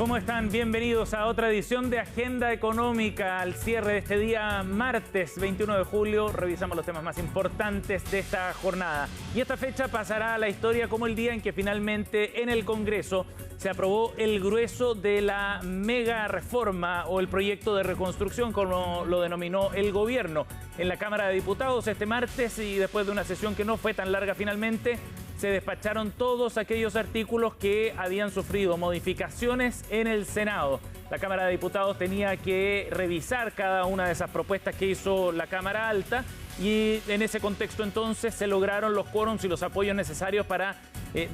¿Cómo están? Bienvenidos a otra edición de Agenda Económica. Al cierre de este día, martes 21 de julio, revisamos los temas más importantes de esta jornada. Y esta fecha pasará a la historia como el día en que finalmente en el Congreso se aprobó el grueso de la mega reforma o el proyecto de reconstrucción, como lo denominó el gobierno. En la Cámara de Diputados este martes, y después de una sesión que no fue tan larga finalmente, se despacharon todos aquellos artículos que habían sufrido modificaciones en el Senado. La Cámara de Diputados tenía que revisar cada una de esas propuestas que hizo la Cámara Alta y en ese contexto entonces se lograron los quórums y los apoyos necesarios para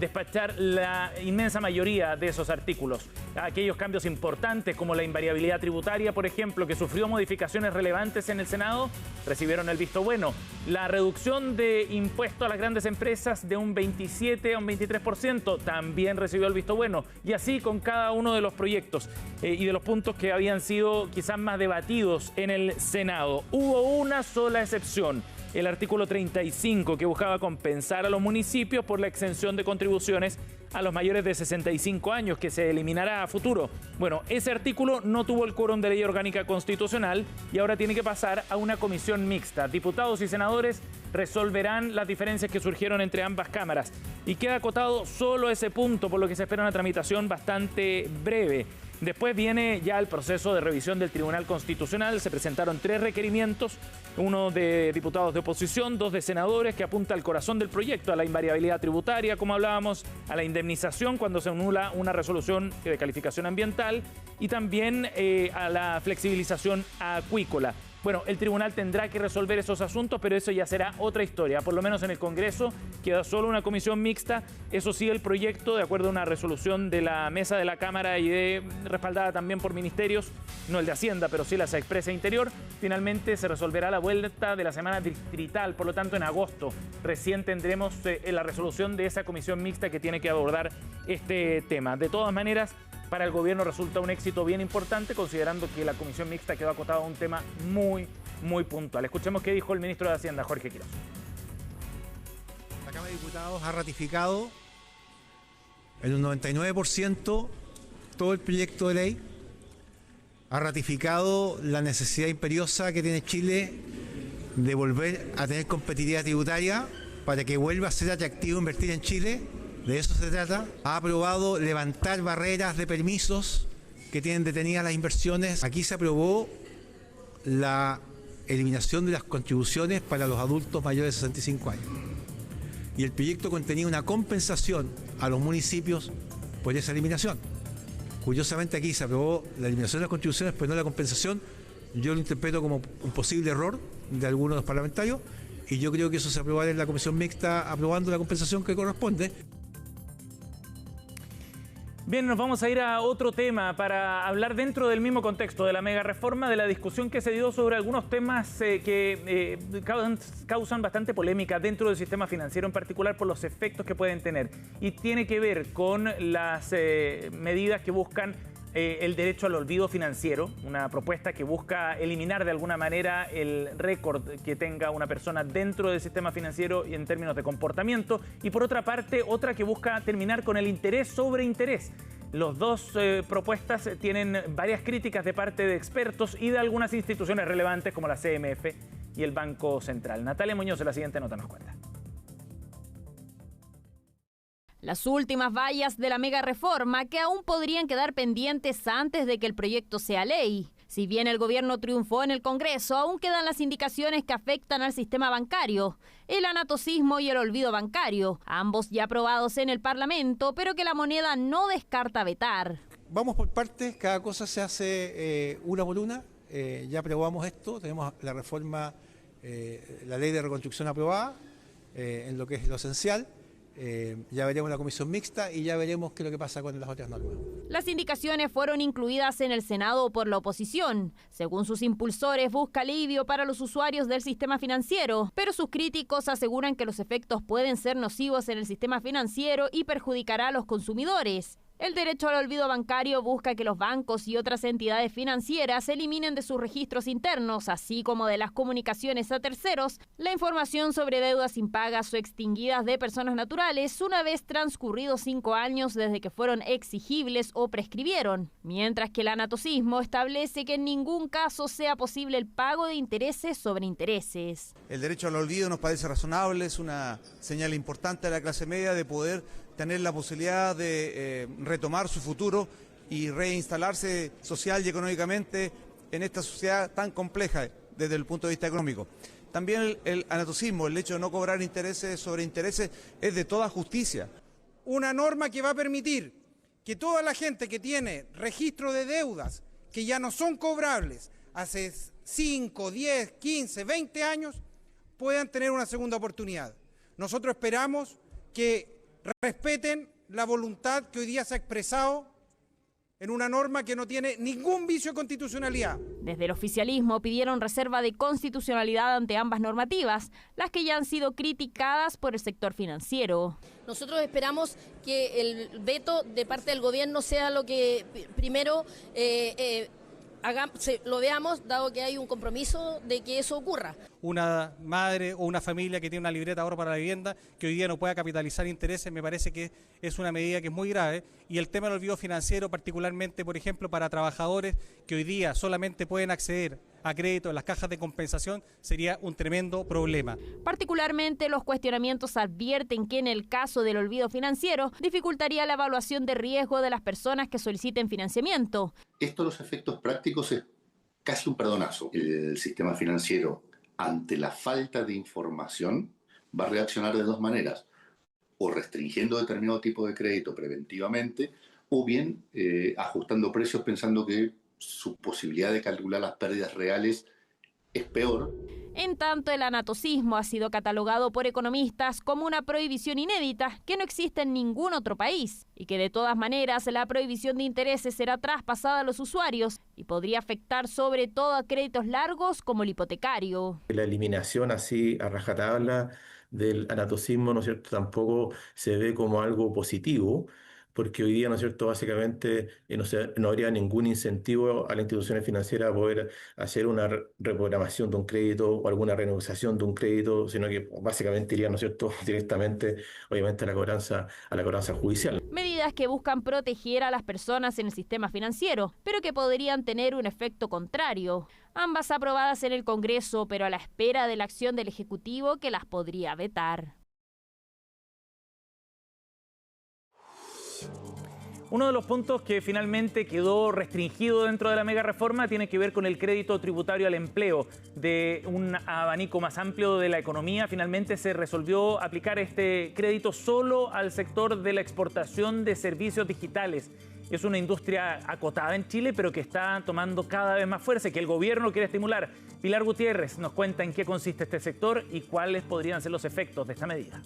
despachar la inmensa mayoría de esos artículos. Aquellos cambios importantes como la invariabilidad tributaria, por ejemplo, que sufrió modificaciones relevantes en el Senado, recibieron el visto bueno. La reducción de impuestos a las grandes empresas de un 27 a un 23% también recibió el visto bueno. Y así con cada uno de los proyectos y de los puntos que habían sido quizás más debatidos en el Senado. Hubo una sola excepción. El artículo 35, que buscaba compensar a los municipios por la exención de contribuciones a los mayores de 65 años, que se eliminará a futuro. Bueno, ese artículo no tuvo el quórum de ley orgánica constitucional y ahora tiene que pasar a una comisión mixta. Diputados y senadores resolverán las diferencias que surgieron entre ambas cámaras. Y queda acotado solo ese punto, por lo que se espera una tramitación bastante breve. Después viene ya el proceso de revisión del Tribunal Constitucional. Se presentaron 3 requerimientos, uno de diputados de oposición, 2 de senadores, que apunta al corazón del proyecto, a la invariabilidad tributaria, como hablábamos, a la indemnización cuando se anula una resolución de calificación ambiental y también a la flexibilización acuícola. Bueno, el tribunal tendrá que resolver esos asuntos, pero eso ya será otra historia. Por lo menos en el Congreso queda solo una comisión mixta. Eso sí, el proyecto, de acuerdo a una resolución de la mesa de la Cámara y respaldada también por ministerios, no el de Hacienda, pero sí la Expresa Interior, finalmente se resolverá a la vuelta de la semana distrital. Por lo tanto, en agosto recién tendremos la resolución de esa comisión mixta que tiene que abordar este tema. De todas maneras, para el gobierno resulta un éxito bien importante, considerando que la comisión mixta quedó acotada a un tema muy puntual. Escuchemos qué dijo el ministro de Hacienda, Jorge Quiroz. La Cámara de Diputados ha ratificado en un 99% todo el proyecto de ley, ha ratificado la necesidad imperiosa que tiene Chile de volver a tener competitividad tributaria para que vuelva a ser atractivo invertir en Chile. De eso se trata. Ha aprobado levantar barreras de permisos que tienen detenidas las inversiones. Aquí se aprobó la eliminación de las contribuciones para los adultos mayores de 65 años. Y el proyecto contenía una compensación a los municipios por esa eliminación. Curiosamente aquí se aprobó la eliminación de las contribuciones, pero no la compensación. Yo lo interpreto como un posible error de algunos de los parlamentarios y yo creo que eso se aprobará en la comisión mixta aprobando la compensación que corresponde. Bien, nos vamos a ir a otro tema para hablar dentro del mismo contexto de la mega reforma, de la discusión que se dio sobre algunos temas que causan bastante polémica dentro del sistema financiero, en particular por los efectos que pueden tener. Y tiene que ver con las medidas que buscan el derecho al olvido financiero, una propuesta que busca eliminar de alguna manera el récord que tenga una persona dentro del sistema financiero y en términos de comportamiento, y por otra parte otra que busca terminar con el interés sobre interés. Los dos propuestas tienen varias críticas de parte de expertos y de algunas instituciones relevantes como la CMF y el Banco Central. Natalia Muñoz en la siguiente nota nos cuenta. Las últimas vallas de la mega reforma que aún podrían quedar pendientes antes de que el proyecto sea ley. Si bien el gobierno triunfó en el Congreso, aún quedan las indicaciones que afectan al sistema bancario, el anatocismo y el olvido bancario, ambos ya aprobados en el Parlamento, pero que la moneda no descarta vetar. Vamos por partes, cada cosa se hace una por una. Ya aprobamos esto, tenemos la reforma, la ley de reconstrucción aprobada, en lo que es lo esencial. Ya veremos la comisión mixta y ya veremos qué es lo que pasa con las otras normas. Las indicaciones fueron incluidas en el Senado por la oposición. Según sus impulsores, busca alivio para los usuarios del sistema financiero, pero sus críticos aseguran que los efectos pueden ser nocivos en el sistema financiero y perjudicará a los consumidores. El derecho al olvido bancario busca que los bancos y otras entidades financieras eliminen de sus registros internos, así como de las comunicaciones a terceros, la información sobre deudas impagas o extinguidas de personas naturales una vez transcurridos 5 años desde que fueron exigibles o prescribieron, mientras que el anatocismo establece que en ningún caso sea posible el pago de intereses sobre intereses. El derecho al olvido nos parece razonable, es una señal importante de la clase media de poder tener la posibilidad de retomar su futuro y reinstalarse social y económicamente en esta sociedad tan compleja desde el punto de vista económico. También el anatocismo, el hecho de no cobrar intereses sobre intereses, es de toda justicia. Una norma que va a permitir que toda la gente que tiene registro de deudas que ya no son cobrables hace 5, 10, 15, 20 años puedan tener una segunda oportunidad. Nosotros esperamos que respeten la voluntad que hoy día se ha expresado en una norma que no tiene ningún vicio de constitucionalidad. Desde el oficialismo pidieron reserva de constitucionalidad ante ambas normativas, las que ya han sido criticadas por el sector financiero. Nosotros esperamos que el veto de parte del gobierno sea lo que primero lo veamos, dado que hay un compromiso de que eso ocurra. Una madre o una familia que tiene una libreta de ahorro para la vivienda que hoy día no pueda capitalizar intereses, me parece que es una medida que es muy grave. Y el tema del olvido financiero, particularmente, por ejemplo, para trabajadores que hoy día solamente pueden acceder a crédito en las cajas de compensación, sería un tremendo problema. Particularmente, los cuestionamientos advierten que en el caso del olvido financiero dificultaría la evaluación de riesgo de las personas que soliciten financiamiento. Esto, los efectos prácticos, es casi un perdonazo. El sistema financiero, ante la falta de información, va a reaccionar de dos maneras: o restringiendo determinado tipo de crédito preventivamente, o bien ajustando precios pensando que su posibilidad de calcular las pérdidas reales es peor. En tanto, el anatocismo ha sido catalogado por economistas como una prohibición inédita que no existe en ningún otro país y que de todas maneras la prohibición de intereses será traspasada a los usuarios y podría afectar sobre todo a créditos largos como el hipotecario. La eliminación así a rajatabla del anatocismo, ¿no es cierto?, tampoco se ve como algo positivo, porque hoy día, ¿no es cierto?, básicamente no habría ningún incentivo a las instituciones financieras a poder hacer una reprogramación de un crédito o alguna renegociación de un crédito, sino que básicamente iría, ¿no es cierto?, directamente, obviamente, a la cobranza judicial. Medidas que buscan proteger a las personas en el sistema financiero, pero que podrían tener un efecto contrario. Ambas aprobadas en el Congreso, pero a la espera de la acción del Ejecutivo que las podría vetar. Uno de los puntos que finalmente quedó restringido dentro de la mega reforma tiene que ver con el crédito tributario al empleo. De un abanico más amplio de la economía, finalmente se resolvió aplicar este crédito solo al sector de la exportación de servicios digitales. Es una industria acotada en Chile, pero que está tomando cada vez más fuerza y que el gobierno quiere estimular. Pilar Gutiérrez nos cuenta en qué consiste este sector y cuáles podrían ser los efectos de esta medida.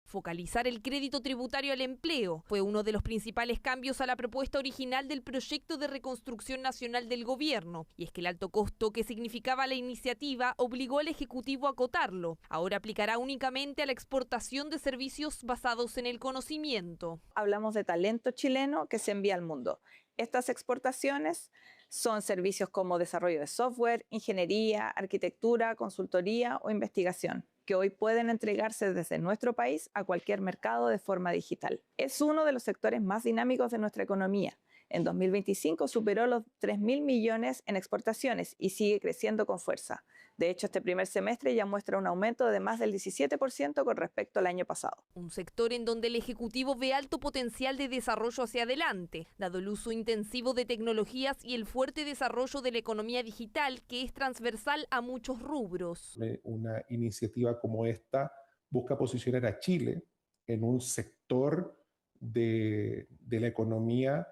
Focalizar el crédito tributario al empleo fue uno de los principales cambios a la propuesta original del proyecto de reconstrucción nacional del gobierno, y es que el alto costo que significaba la iniciativa obligó al Ejecutivo a acotarlo. Ahora aplicará únicamente a la exportación de servicios basados en el conocimiento. Hablamos de talento chileno que se envía al mundo. Estas exportaciones son servicios como desarrollo de software, ingeniería, arquitectura, consultoría o investigación, que hoy pueden entregarse desde nuestro país a cualquier mercado de forma digital. Es uno de los sectores más dinámicos de nuestra economía. En 2025 superó los 3.000 millones en exportaciones y sigue creciendo con fuerza. De hecho, este primer semestre ya muestra un aumento de más del 17% con respecto al año pasado. Un sector en donde el Ejecutivo ve alto potencial de desarrollo hacia adelante, dado el uso intensivo de tecnologías y el fuerte desarrollo de la economía digital, que es transversal a muchos rubros. Una iniciativa como esta busca posicionar a Chile en un sector de la economía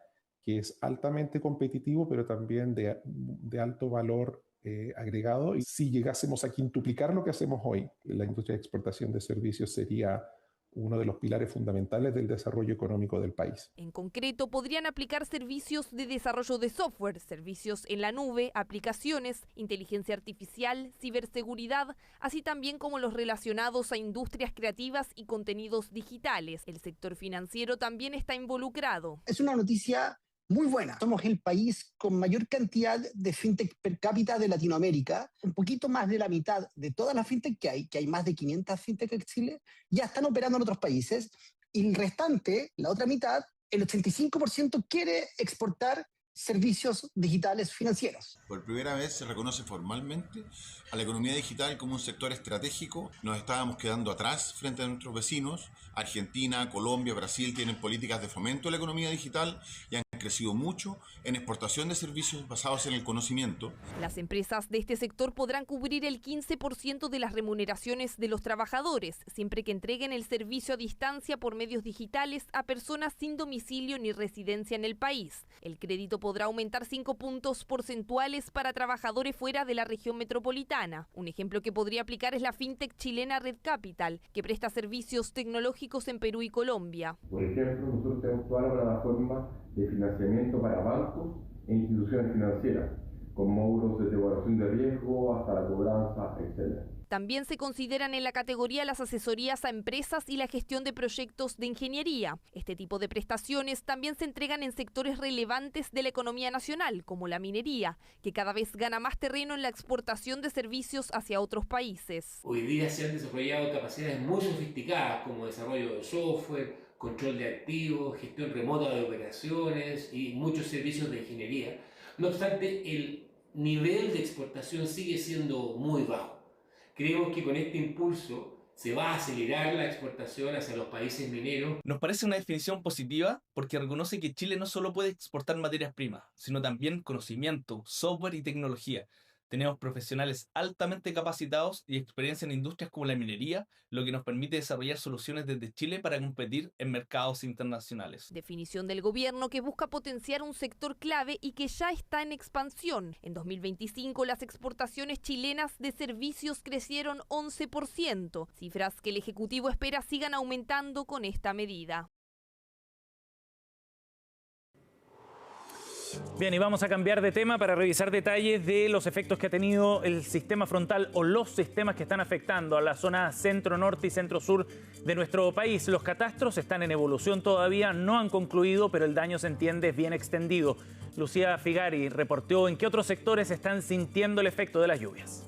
que es altamente competitivo, pero también de alto valor agregado. Y si llegásemos a quintuplicar lo que hacemos hoy, la industria de exportación de servicios sería uno de los pilares fundamentales del desarrollo económico del país. En concreto, podrían aplicar servicios de desarrollo de software, servicios en la nube, aplicaciones, inteligencia artificial, ciberseguridad, así también como los relacionados a industrias creativas y contenidos digitales. El sector financiero también está involucrado. Es una noticia muy buena. Somos el país con mayor cantidad de fintech per cápita de Latinoamérica. Un poquito más de la mitad de todas las fintech que hay más de 500 fintech en Chile, ya están operando en otros países. Y el restante, la otra mitad, el 85% quiere exportar servicios digitales financieros. Por primera vez se reconoce formalmente a la economía digital como un sector estratégico. Nos estábamos quedando atrás frente a nuestros vecinos. Argentina, Colombia, Brasil tienen políticas de fomento de la economía digital y han crecido mucho en exportación de servicios basados en el conocimiento. Las empresas de este sector podrán cubrir el 15% de las remuneraciones de los trabajadores, siempre que entreguen el servicio a distancia por medios digitales a personas sin domicilio ni residencia en el país. El crédito podrá aumentar 5 puntos porcentuales para trabajadores fuera de la región metropolitana. Un ejemplo que podría aplicar es la fintech chilena Red Capital, que presta servicios tecnológicos en Perú y Colombia. Por ejemplo, nosotros tenemos toda la plataforma de financiamiento para bancos e instituciones financieras, con módulos desde evaluación de riesgo hasta la cobranza, etc. También se consideran en la categoría las asesorías a empresas y la gestión de proyectos de ingeniería. Este tipo de prestaciones también se entregan en sectores relevantes de la economía nacional, como la minería, que cada vez gana más terreno en la exportación de servicios hacia otros países. Hoy día se han desarrollado capacidades muy sofisticadas como desarrollo de software, control de activos, gestión remota de operaciones y muchos servicios de ingeniería. No obstante, el nivel de exportación sigue siendo muy bajo. Creemos que con este impulso se va a acelerar la exportación hacia los países mineros. Nos parece una definición positiva porque reconoce que Chile no solo puede exportar materias primas, sino también conocimiento, software y tecnología. Tenemos profesionales altamente capacitados y experiencia en industrias como la minería, lo que nos permite desarrollar soluciones desde Chile para competir en mercados internacionales. Definición del gobierno que busca potenciar un sector clave y que ya está en expansión. En 2025 las exportaciones chilenas de servicios crecieron 11%, cifras que el Ejecutivo espera sigan aumentando con esta medida. Bien, y vamos a cambiar de tema para revisar detalles de los efectos que ha tenido el sistema frontal o los sistemas que están afectando a la zona centro-norte y centro-sur de nuestro país. Los catastros están en evolución todavía, no han concluido, pero el daño se entiende es bien extendido. Lucía Figari reportó en qué otros sectores están sintiendo el efecto de las lluvias.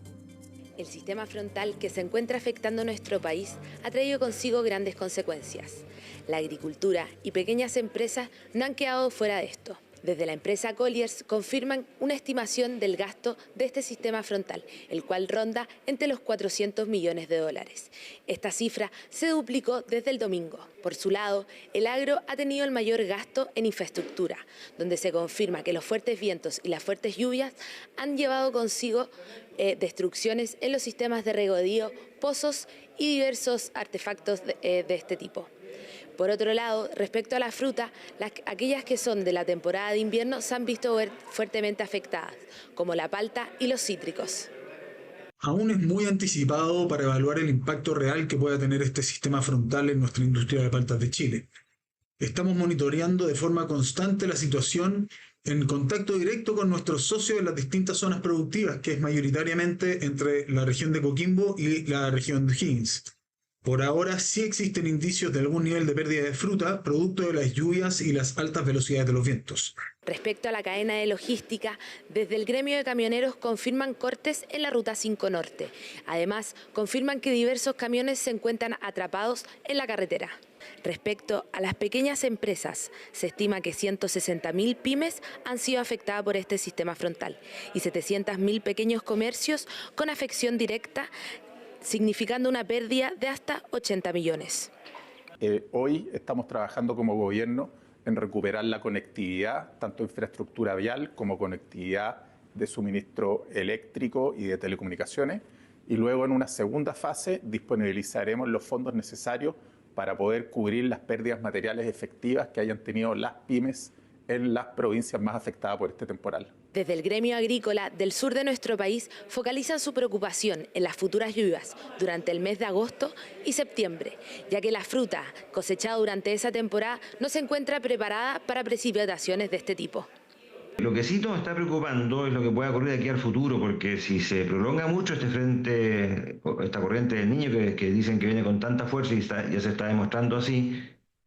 El sistema frontal que se encuentra afectando a nuestro país ha traído consigo grandes consecuencias. La agricultura y pequeñas empresas no han quedado fuera de esto. Desde la empresa Colliers confirman una estimación del gasto de este sistema frontal, el cual ronda entre los 400 millones de dólares. Esta cifra se duplicó desde el domingo. Por su lado, el agro ha tenido el mayor gasto en infraestructura, donde se confirma que los fuertes vientos y las fuertes lluvias han llevado consigo destrucciones en los sistemas de regadío, pozos y diversos artefactos de este tipo. Por otro lado, respecto a la fruta, aquellas que son de la temporada de invierno se han visto fuertemente afectadas, como la palta y los cítricos. Aún es muy anticipado para evaluar el impacto real que pueda tener este sistema frontal en nuestra industria de paltas de Chile. Estamos monitoreando de forma constante la situación en contacto directo con nuestros socios en las distintas zonas productivas, que es mayoritariamente entre la región de Coquimbo y la región de Higgins. Por ahora sí existen indicios de algún nivel de pérdida de fruta, producto de las lluvias y las altas velocidades de los vientos. Respecto a la cadena de logística, desde el gremio de camioneros confirman cortes en la Ruta 5 Norte. Además, confirman que diversos camiones se encuentran atrapados en la carretera. Respecto a las pequeñas empresas, se estima que 160.000 pymes han sido afectadas por este sistema frontal y 700.000 pequeños comercios con afección directa, significando una pérdida de hasta 80 millones. Hoy estamos trabajando como gobierno en recuperar la conectividad, tanto infraestructura vial como conectividad de suministro eléctrico y de telecomunicaciones, y luego en una segunda fase disponibilizaremos los fondos necesarios para poder cubrir las pérdidas materiales efectivas que hayan tenido las pymes en las provincias más afectadas por este temporal. Desde el gremio agrícola del sur de nuestro país focalizan su preocupación en las futuras lluvias durante el mes de agosto y septiembre, ya que la fruta cosechada durante esa temporada no se encuentra preparada para precipitaciones de este tipo. Lo que sí nos está preocupando es lo que pueda ocurrir de aquí al futuro, porque si se prolonga mucho esta corriente del Niño que dicen que viene con tanta fuerza y ya se está demostrando así,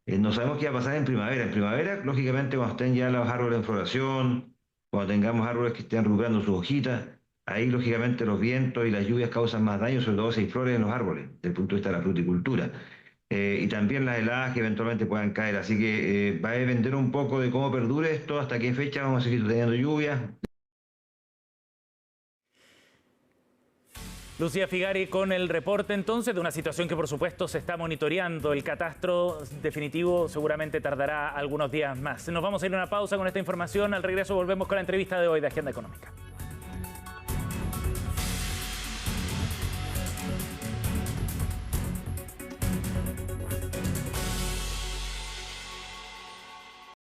no sabemos qué va a pasar en primavera. En primavera, lógicamente, cuando estén ya los árboles en floración, cuando tengamos árboles que estén recuperando sus hojitas, ahí lógicamente los vientos y las lluvias causan más daño, sobre todo si hay flores en los árboles, desde el punto de vista de la fruticultura. Y también las heladas que eventualmente puedan caer. Así que va a depender un poco de cómo perdure esto, hasta qué fecha vamos a seguir teniendo lluvias. Lucía Figari con el reporte entonces de una situación que por supuesto se está monitoreando. El catastro definitivo seguramente tardará algunos días más. Nos vamos a ir a una pausa con esta información. Al regreso volvemos con la entrevista de hoy de Agenda Económica.